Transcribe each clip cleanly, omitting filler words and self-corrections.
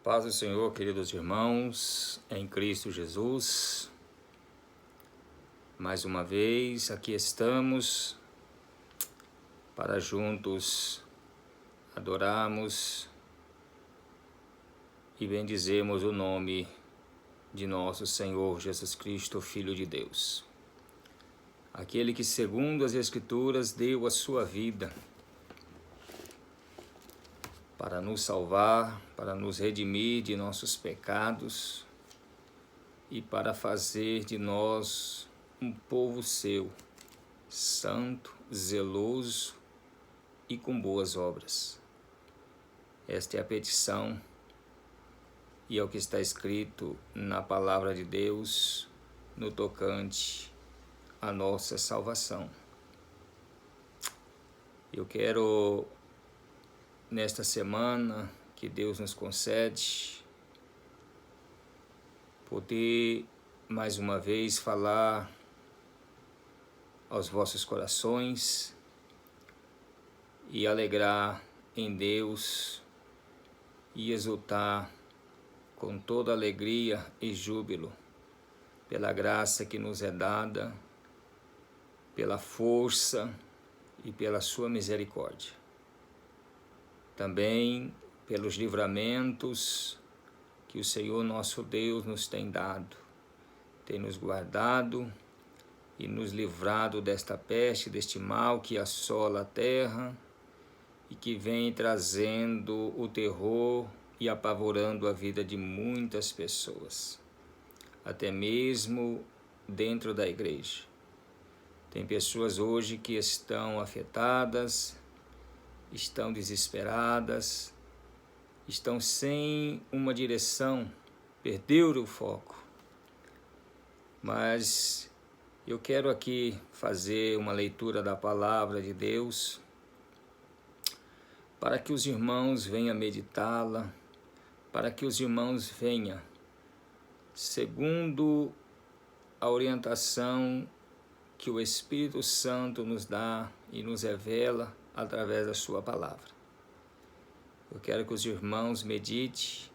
Paz do Senhor, queridos irmãos, em Cristo Jesus. Mais uma vez, aqui estamos para juntos adorarmos e bendizermos o nome de nosso Senhor Jesus Cristo, Filho de Deus. Aquele que, segundo as Escrituras, deu a sua vida para nos salvar, para nos redimir de nossos pecados e para fazer de nós um povo seu, santo, zeloso e com boas obras. Esta é a petição e é o que está escrito na palavra de Deus no tocante à nossa salvação. Eu quero, nesta semana que Deus nos concede, poder mais uma vez falar aos vossos corações e alegrar em Deus e exultar com toda alegria e júbilo pela graça que nos é dada, pela força e pela sua misericórdia. Também pelos livramentos que o Senhor nosso Deus nos tem dado, tem nos guardado e nos livrado desta peste, deste mal que assola a terra e que vem trazendo o terror e apavorando a vida de muitas pessoas, até mesmo dentro da igreja. Tem pessoas hoje que estão afetadas, estão desesperadas, estão sem uma direção, perderam o foco. Mas eu quero aqui fazer uma leitura da palavra de Deus para que os irmãos venham meditá-la, para que os irmãos venham, segundo a orientação que o Espírito Santo nos dá e nos revela através da sua palavra. Eu quero que os irmãos meditem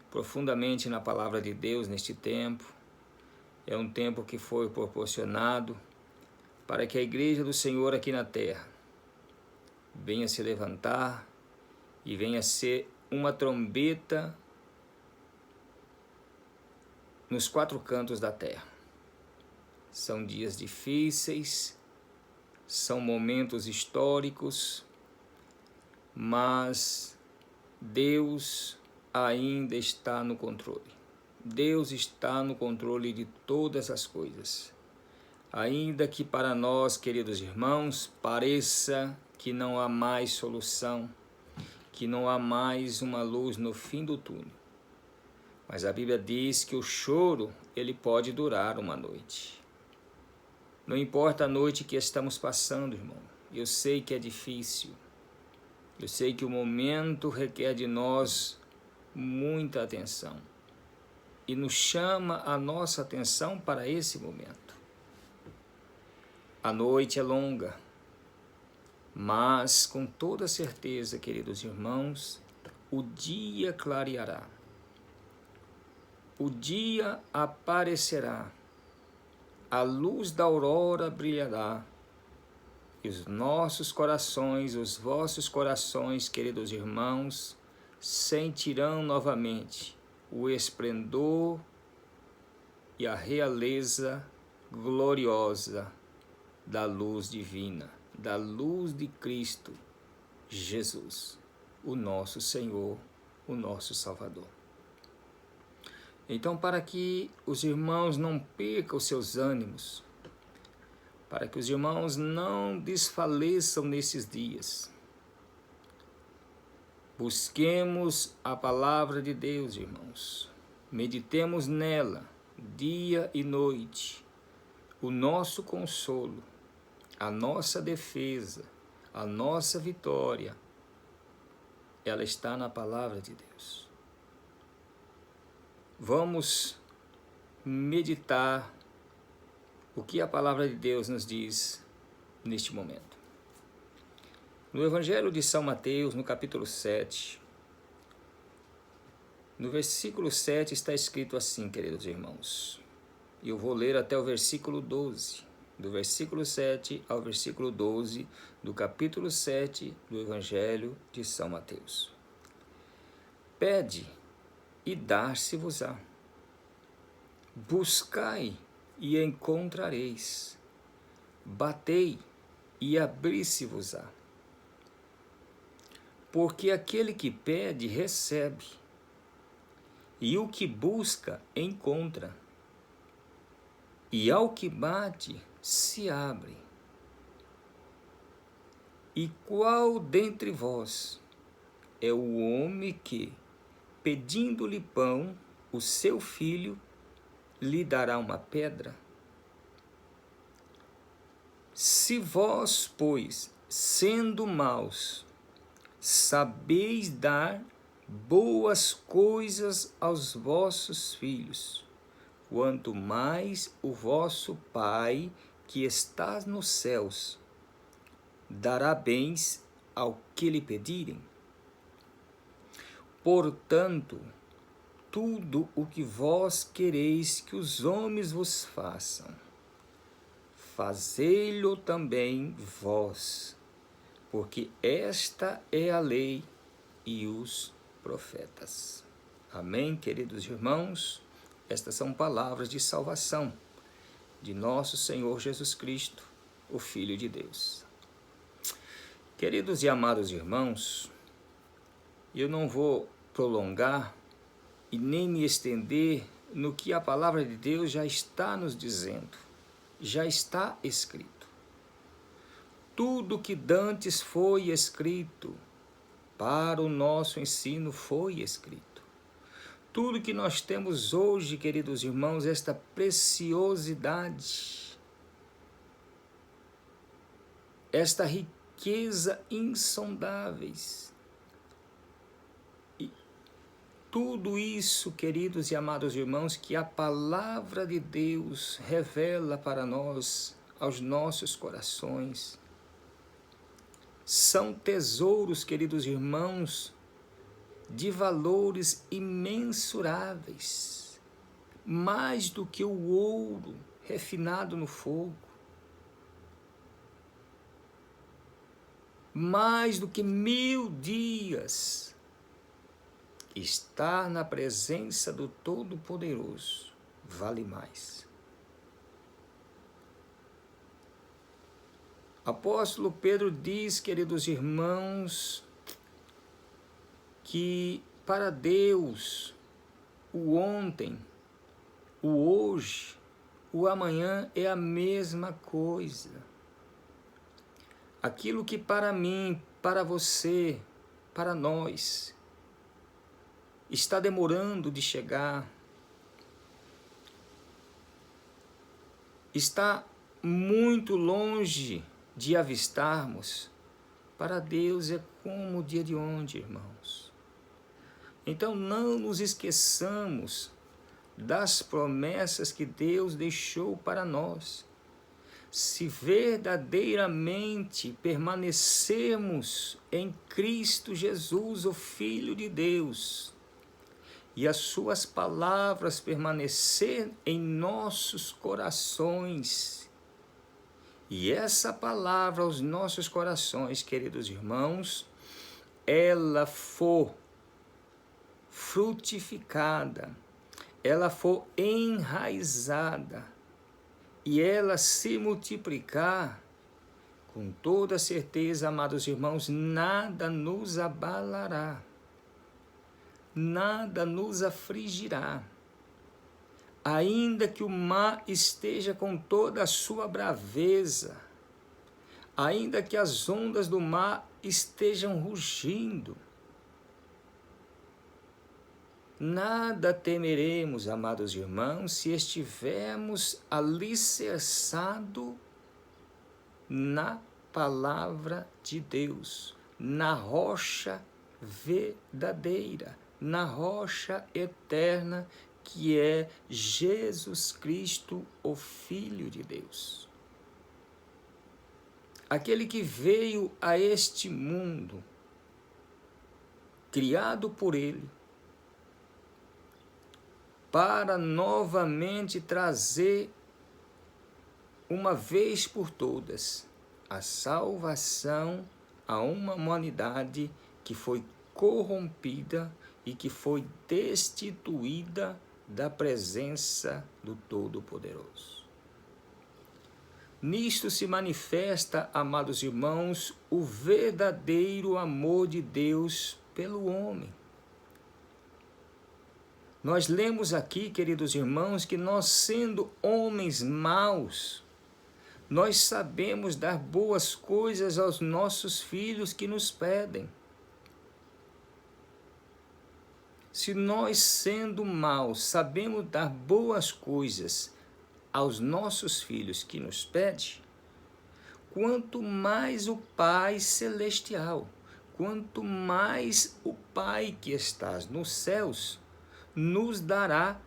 profundamente na palavra de Deus neste tempo. É um tempo que foi proporcionado para que a igreja do Senhor aqui na terra venha se levantar e venha ser uma trombeta nos quatro cantos da terra. São dias difíceis, são momentos históricos, mas Deus ainda está no controle. Deus está no controle de todas as coisas. Ainda que para nós, queridos irmãos, pareça que não há mais solução, que não há mais uma luz no fim do túnel. Mas a Bíblia diz que o choro, ele pode durar uma noite. Não importa a noite que estamos passando, irmão. Eu sei que é difícil. Eu sei que o momento requer de nós muita atenção. E nos chama a nossa atenção para esse momento. A noite é longa, mas com toda certeza, queridos irmãos, o dia clareará. O dia aparecerá, a luz da aurora brilhará, e os nossos corações, os vossos corações, queridos irmãos, sentirão novamente o esplendor e a realeza gloriosa da luz divina, da luz de Cristo Jesus, o nosso Senhor, o nosso Salvador. Então, para que os irmãos não percam os seus ânimos, para que os irmãos não desfaleçam nesses dias, busquemos a palavra de Deus, irmãos. Meditemos nela dia e noite. O nosso consolo, a nossa defesa, a nossa vitória, ela está na palavra de Deus. Vamos meditar o que a palavra de Deus nos diz neste momento. No Evangelho de São Mateus, no capítulo 7, No versículo 7 está escrito assim, queridos irmãos. E eu vou ler até o versículo 12. Do versículo 7 ao versículo 12 do capítulo 7 do Evangelho de São Mateus. Pede e dar-se-vos-á. Buscai e encontrareis. Batei e abrir-se-vos-á. Porque aquele que pede, recebe, e o que busca, encontra, e ao que bate, se abre. E qual dentre vós é o homem que, pedindo-lhe pão, o seu filho, lhe dará uma pedra? Se vós, pois, sendo maus, sabeis dar boas coisas aos vossos filhos, quanto mais o vosso Pai, que está nos céus, dará bens ao que lhe pedirem. Portanto, tudo o que vós quereis que os homens vos façam, fazei-lo também vós, porque esta é a lei e os profetas. Amém, queridos irmãos? Estas são palavras de salvação de nosso Senhor Jesus Cristo, o Filho de Deus. Queridos e amados irmãos, eu não vou prolongar e nem me estender no que a palavra de Deus já está nos dizendo, já está escrito. Tudo que dantes foi escrito, para o nosso ensino foi escrito. Tudo que nós temos hoje, queridos irmãos, esta preciosidade, esta riqueza insondáveis, e tudo isso, queridos e amados irmãos, que a palavra de Deus revela para nós, aos nossos corações, são tesouros, queridos irmãos, de valores imensuráveis, mais do que o ouro refinado no fogo, mais do que 1000 dias estar na presença do Todo-Poderoso vale mais. Apóstolo Pedro diz, queridos irmãos, que para Deus o ontem, o hoje, o amanhã é a mesma coisa. Aquilo que para mim, para você, para nós, está demorando de chegar, está muito longe de avistarmos, para Deus é como o dia de ontem, irmãos. Então não nos esqueçamos das promessas que Deus deixou para nós. Se verdadeiramente permanecermos em Cristo Jesus, o Filho de Deus, e as suas palavras permanecer em nossos corações, e essa palavra aos nossos corações, queridos irmãos, ela for frutificada, ela for enraizada, e ela se multiplicar, com toda certeza, amados irmãos, nada nos abalará, nada nos afligirá. Ainda que o mar esteja com toda a sua braveza, ainda que as ondas do mar estejam rugindo, nada temeremos, amados irmãos, se estivermos alicerçados na palavra de Deus, na rocha verdadeira, na rocha eterna, que é Jesus Cristo, o Filho de Deus. Aquele que veio a este mundo, criado por Ele, para novamente trazer, uma vez por todas, a salvação a uma humanidade que foi corrompida e que foi destituída da presença do Todo-Poderoso. Nisto se manifesta, amados irmãos, o verdadeiro amor de Deus pelo homem. Nós lemos aqui, queridos irmãos, que nós, sendo homens maus, nós sabemos dar boas coisas aos nossos filhos que nos pedem. Se nós, sendo maus, sabemos dar boas coisas aos nossos filhos que nos pedem, quanto mais o Pai Celestial, quanto mais o Pai que estás nos céus, nos dará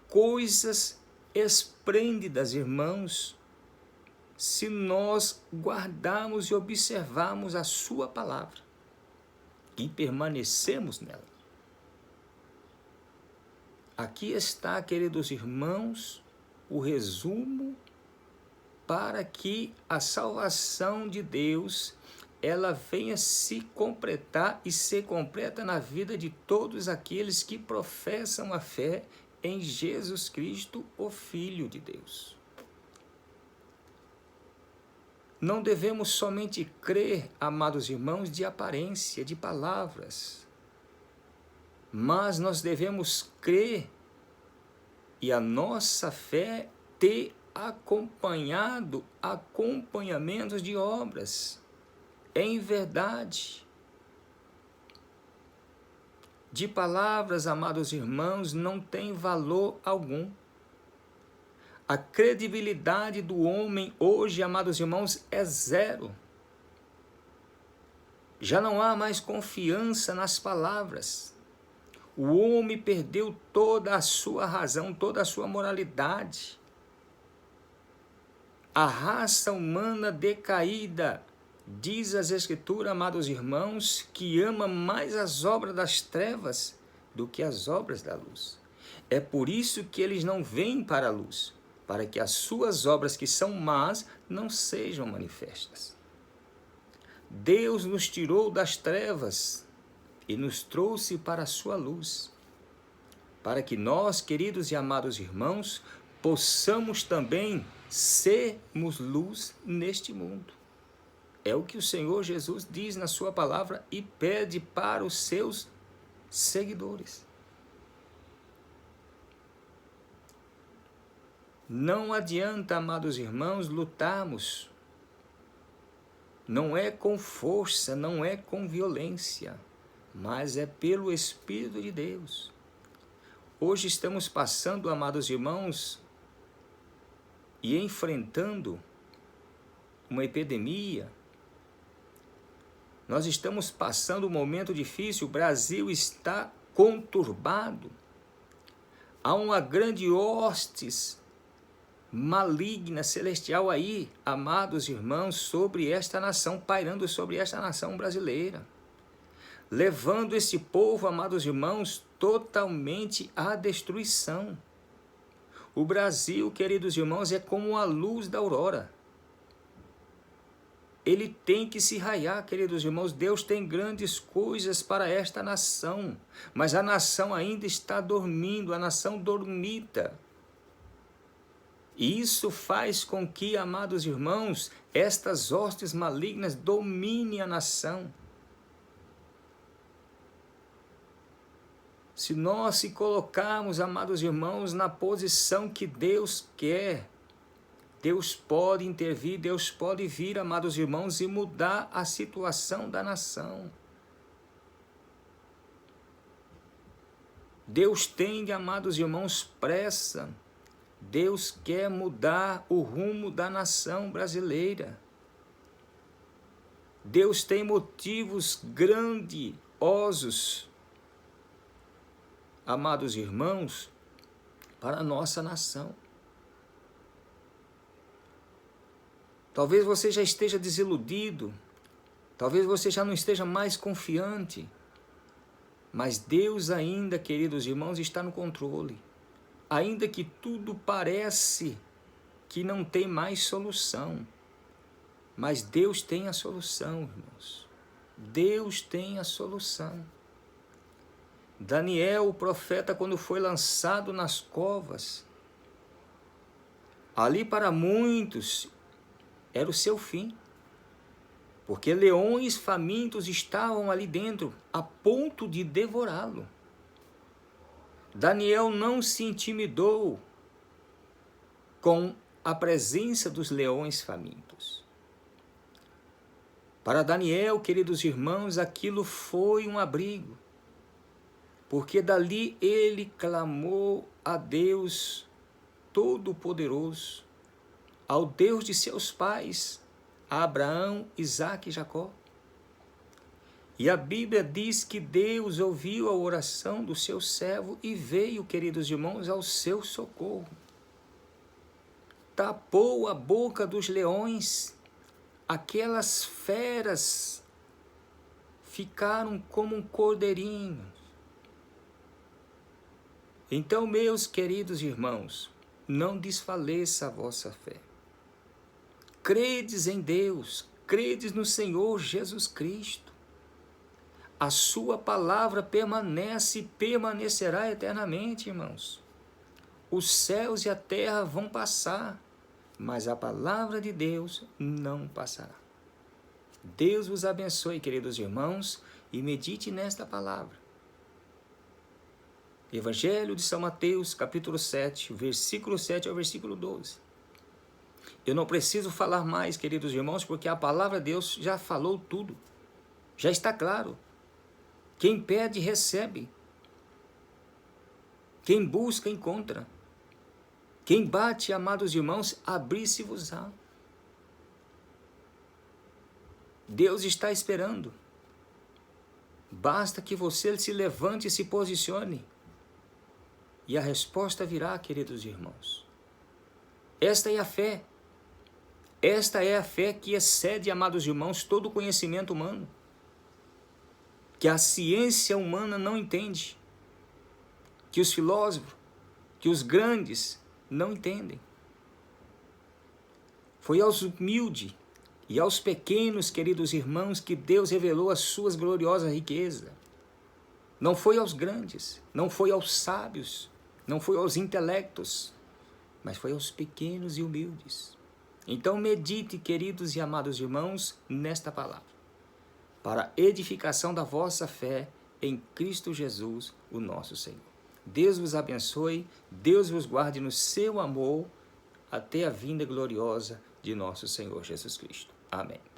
coisas esplêndidas, irmãos, se nós guardarmos e observarmos a sua palavra e permanecemos nela. Aqui está, queridos irmãos, o resumo para que a salvação de Deus ela venha se completar e ser completa na vida de todos aqueles que professam a fé em Jesus Cristo, o Filho de Deus. Não devemos somente crer, amados irmãos, de aparência, de palavras, mas nós devemos crer e a nossa fé ter acompanhamentos de obras, em verdade. De palavras, amados irmãos, não tem valor algum. A credibilidade do homem hoje, amados irmãos, é zero. Já não há mais confiança nas palavras. O homem perdeu toda a sua razão, toda a sua moralidade. A raça humana decaída, diz as Escrituras, amados irmãos, que ama mais as obras das trevas do que as obras da luz. É por isso que eles não vêm para a luz, para que as suas obras que são más não sejam manifestas. Deus nos tirou das trevas e nos trouxe para a sua luz, para que nós, queridos e amados irmãos, possamos também sermos luz neste mundo. É o que o Senhor Jesus diz na sua palavra e pede para os seus seguidores. Não adianta, amados irmãos, lutarmos. Não é com força, não é com violência, mas é pelo Espírito de Deus. Hoje estamos passando, amados irmãos, e enfrentando uma epidemia. Nós estamos passando um momento difícil, o Brasil está conturbado. Há uma grande hostes maligna, celestial aí, amados irmãos, sobre esta nação, pairando sobre esta nação brasileira, levando esse povo, amados irmãos, totalmente à destruição. O Brasil, queridos irmãos, é como a luz da aurora. Ele tem que se raiar, queridos irmãos. Deus tem grandes coisas para esta nação, mas a nação ainda está dormindo, a nação dormita. E isso faz com que, amados irmãos, estas hostes malignas dominem a nação. Se nós se colocarmos, amados irmãos, na posição que Deus quer, Deus pode intervir, Deus pode vir, amados irmãos, e mudar a situação da nação. Deus tem, amados irmãos, pressa. Deus quer mudar o rumo da nação brasileira. Deus tem motivos grandiosos, amados irmãos, para a nossa nação. Talvez você já esteja desiludido, talvez você já não esteja mais confiante, mas Deus ainda, queridos irmãos, está no controle. ainda que tudo parece que não tem mais solução, mas Deus tem a solução, irmãos. Deus tem a solução. Daniel, o profeta, quando foi lançado nas covas, ali para muitos era o seu fim, porque leões famintos estavam ali dentro, a ponto de devorá-lo. Daniel não se intimidou com a presença dos leões famintos. Para Daniel, queridos irmãos, aquilo foi um abrigo, porque dali ele clamou a Deus Todo-Poderoso, ao Deus de seus pais, a Abraão, Isaque e Jacó. E a Bíblia diz que Deus ouviu a oração do seu servo e veio, queridos irmãos, ao seu socorro. Tapou a boca dos leões, aquelas feras ficaram como um cordeirinho. Então, meus queridos irmãos, não desfaleça a vossa fé. Credes em Deus, credes no Senhor Jesus Cristo. A sua palavra permanece e permanecerá eternamente, irmãos. Os céus e a terra vão passar, mas a palavra de Deus não passará. Deus vos abençoe, queridos irmãos, e medite nesta palavra. Evangelho de São Mateus, capítulo 7, versículo 7 ao versículo 12. Eu não preciso falar mais, queridos irmãos, porque a palavra de Deus já falou tudo. Já está claro. Quem pede, recebe. Quem busca, encontra. Quem bate, amados irmãos, abrir-se-vos-á. Deus está esperando. Basta que você se levante e se posicione. E a resposta virá, queridos irmãos. Esta é a fé. Esta é a fé que excede, amados irmãos, todo o conhecimento humano, que a ciência humana não entende, que os filósofos, que os grandes não entendem. Foi aos humildes e aos pequenos, queridos irmãos, que Deus revelou as suas gloriosas riquezas. Não foi aos grandes, não foi aos sábios, não foi aos intelectos, mas foi aos pequenos e humildes. Então medite, queridos e amados irmãos, nesta palavra, para a edificação da vossa fé em Cristo Jesus, o nosso Senhor. Deus vos abençoe, Deus vos guarde no seu amor, até a vinda gloriosa de nosso Senhor Jesus Cristo. Amém.